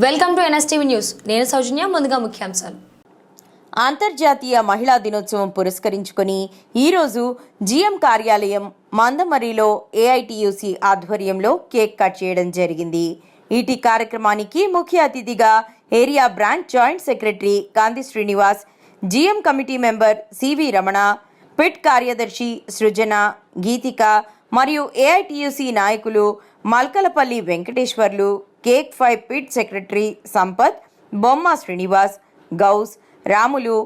Welcome to NSTV news. నేను సౌజన్య. ముందుగా ముఖ్యాంశాలు. అంతర్జాతీయ మహిళా దినోత్సవం పురస్కరించుకొని ఈరోజు జీఎం కార్యాలయం మందమరిలో ఏఐటీయూసీ ఆధ్వర్యంలో కేక్ కట్ చేయడం జరిగింది. ఈటీ కార్యక్రమానికి ముఖ్య అతిథిగా area branch joint secretary Gandhi Srinivas, GM committee member CV Ramana, pit కార్యదర్శి సృజన, గీతిక మరియు ఏఐటీయూసీ నాయకులు మల్కలపల్లి వెంకటేశ్వర్లు, కేక్ 5 పిట్ సెక్రటరీ సంపత్, బొమ్మ శ్రీనివాస్, గౌస్, రాములు,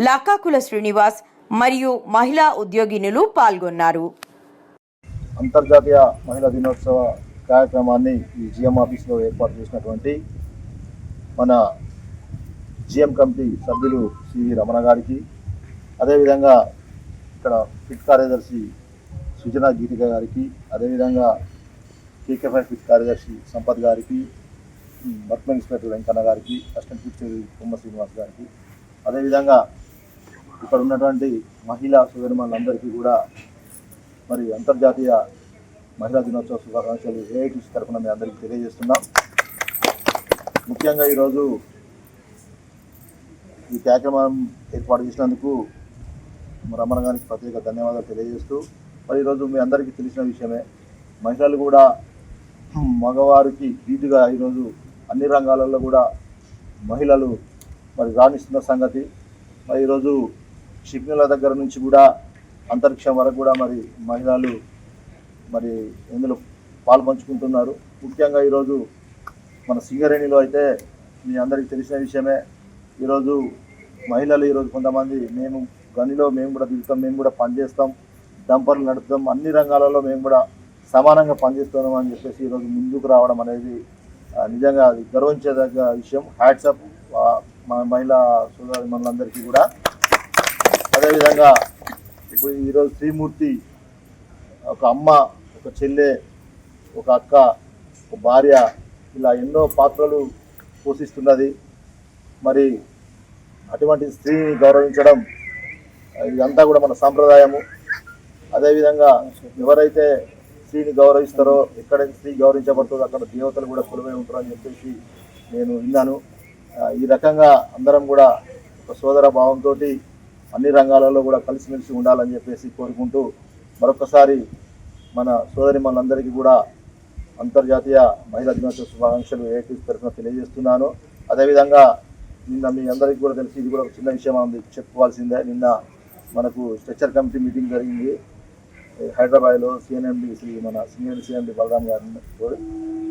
లక్కాకుల శ్రీనివాస్ మరియు మహిళా ఉద్యోగినులు పాల్గొన్నారు. అంతర్జాతీయ మహిళా దినోత్సవ కార్యక్రమాన్ని ఈ జిఎం ఆఫీస్లో ఏర్పాటు చేసినటువంటి మన జిఎం కమిటీ సభ్యులు సివి రమణ గారికి, అదేవిధంగా ఇక్కడ ఫిట్ కార్యదర్శి సుజన గీతిక గారికి, అదేవిధంగా కేకే5 ఫిట్ కార్యదర్శి సంపత్ గారికి, వర్క్మెన్ ఇన్స్పెక్టర్ వెంకన్న గారికి, అసిస్టెంట్ ఫిట్ బొమ్మ శ్రీనివాస్ గారికి, అదేవిధంగా ఇక్కడ ఉన్నటువంటి మహిళా సోదరిమణులందరికీ కూడా మరి అంతర్జాతీయ మహిళా దినోత్సవ శుభాకాంక్షలు ఏఐటీసీ తరఫున మీ అందరికీ తెలియజేస్తున్నాం. ముఖ్యంగా ఈరోజు ఈ కార్యక్రమం ఏర్పాటు చేసినందుకు రమణ గారికి ప్రత్యేక ధన్యవాదాలు తెలియజేస్తూ, మరి ఈరోజు మీ అందరికీ తెలిసిన విషయమే, మహిళలు కూడా మగవారికి ధీటుగా ఈరోజు అన్ని రంగాలలో కూడా మహిళలు మరి రాణిస్తున్న సంగతి. మరి ఈరోజు క్షిపణుల దగ్గర నుంచి కూడా అంతరిక్షం వరకు కూడా మరి మహిళలు మరి ఇందులో పాల్పంచుకుంటున్నారు. ముఖ్యంగా ఈరోజు మన సింగరేణిలో అయితే మీ అందరికీ తెలిసిన విషయమే, ఈరోజు మహిళలు ఈరోజు కొంతమంది మేము గనిలో మేము కూడా దిగుతాం, మేము కూడా పనిచేస్తాం, డంపర్లు నడుపుతాం, అన్ని రంగాలలో మేము కూడా సమానంగా పనిచేస్తున్నాం అని చెప్పేసి ఈరోజు ముందుకు రావడం అనేది నిజంగా అది గర్వించదగ్గ విషయం. హ్యాట్సప్ మా మహిళా సోదరి మనందరికీ కూడా. అదేవిధంగా ఇప్పుడు ఈరోజు శ్రీమూర్తి ఒక అమ్మ, ఒక చెల్లె, ఒక అక్క, ఒక భార్య, ఇలా ఎన్నో పాత్రలు పోషిస్తున్నది. మరి అటువంటి స్త్రీని గౌరవించడం ఇదంతా కూడా మన సాంప్రదాయము. అదేవిధంగా ఎవరైతే స్త్రీని గౌరవిస్తారో, ఎక్కడైతే స్త్రీ గౌరవించబడుతుందో అక్కడ దేవతలు కూడా కొలువై ఉంటారని చెప్పేసి నేను విన్నాను. ఈ రకంగా అందరం కూడా ఒక సోదర భావంతో అన్ని రంగాలలో కూడా కలిసిమెలిసి ఉండాలని చెప్పేసి కోరుకుంటూ మరొకసారి మన సోదరి మనందరికీ కూడా అంతర్జాతీయ మహిళా దినోత్సవ శుభాకాంక్షలు ఏఐటీసీ తరఫున తెలియజేస్తున్నాను. అదేవిధంగా నిన్న మీ అందరికీ కూడా తెలిసి, ఇది కూడా ఒక చిన్న విషయం ఉంది, చెప్పుకోవాల్సిందే. నిన్న మనకు స్ట్రెచర్ కమిటీ మీటింగ్ జరిగింది హైదరాబాద్లో, సిఎన్ఎండి మన సింగరేణి సిఎండి బలరాం గారు.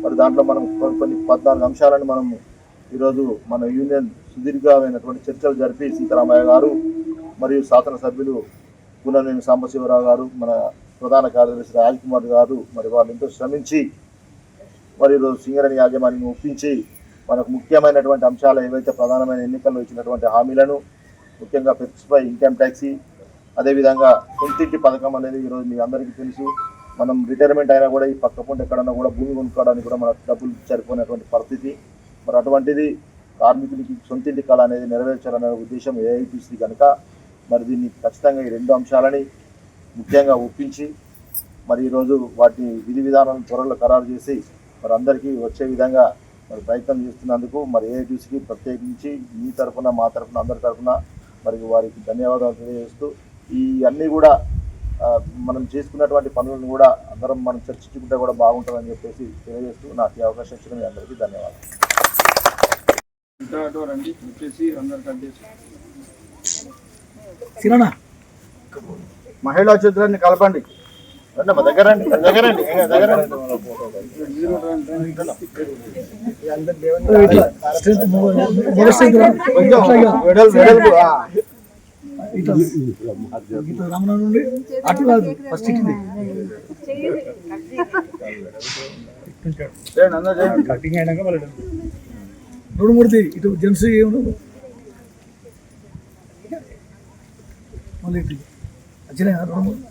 మరి దాంట్లో మనం కొన్ని 14 అంశాలను మనం ఈరోజు మన యూనియన్ సుదీర్ఘమైనటువంటి చర్చలు జరిపి సీతారామయ్య గారు మరియు శాసనసభ్యులు కూననేని సాంబశివరావు గారు, మన ప్రధాన కార్యదర్శి రాజ్కుమార్ గారు, మరి వాళ్ళు ఎంతో శ్రమించి మరి ఈరోజు సింగరేణి యాజమాన్యం ఒప్పించి మనకు ముఖ్యమైనటువంటి అంశాలు ఏవైతే ప్రధానమైన ఎన్నికల్లో ఇచ్చినటువంటి హామీలను, ముఖ్యంగా పెప్స్పై ఇన్కమ్ ట్యాక్సీ, అదేవిధంగా సొంతింటి పథకం అనేది ఈరోజు మీ అందరికీ తెలుసు. మనం రిటైర్మెంట్ అయినా కూడా ఈ పక్క పూట ఎక్కడన్నా కూడా భూమి కొనుక్కోవడానికి కూడా మనకు డబ్బులు సరిపోయినటువంటి పరిస్థితి. మరి అటువంటిది కార్మికులకి సొంతింటి కళ అనేది నెరవేర్చాలనే ఉద్దేశం ఏఐటీసీ కనుక మరి దీన్ని ఖచ్చితంగా ఈ 2 అంశాలని ముఖ్యంగా ఒప్పించి మరి ఈరోజు వాటి విధి విధానాలను త్వరలో ఖరారు చేసి మరి అందరికీ వచ్చే విధంగా మరి ప్రయత్నం చేస్తున్నందుకు మరి ఏఐటీసీకి ప్రత్యేకించి మీ తరఫున, మా తరఫున, అందరి తరఫున మరి వారికి ధన్యవాదాలు తెలియజేస్తూ, ఈ అన్నీ కూడా మనం చేసుకున్నటువంటి పనులను కూడా అందరం మనం చర్చించుకుంటే కూడా బాగుంటుందని చెప్పేసి తెలియజేస్తూ నాకు ఈ అవకాశం ఇచ్చిన మీ అందరికీ ధన్యవాదాలు. మహిళా చిత్రాన్ని కలపండి, దగ్గరండి దగ్గరండి దగ్గరండి. రమణ నుండి అటు కాదు, ఫస్ట్ ఇటు కటింగ్ అయినాక మళ్ళీ 2-3 ఇటు జెంట్స్ మళ్ళీ ఇటు వచ్చినాయి 2-3.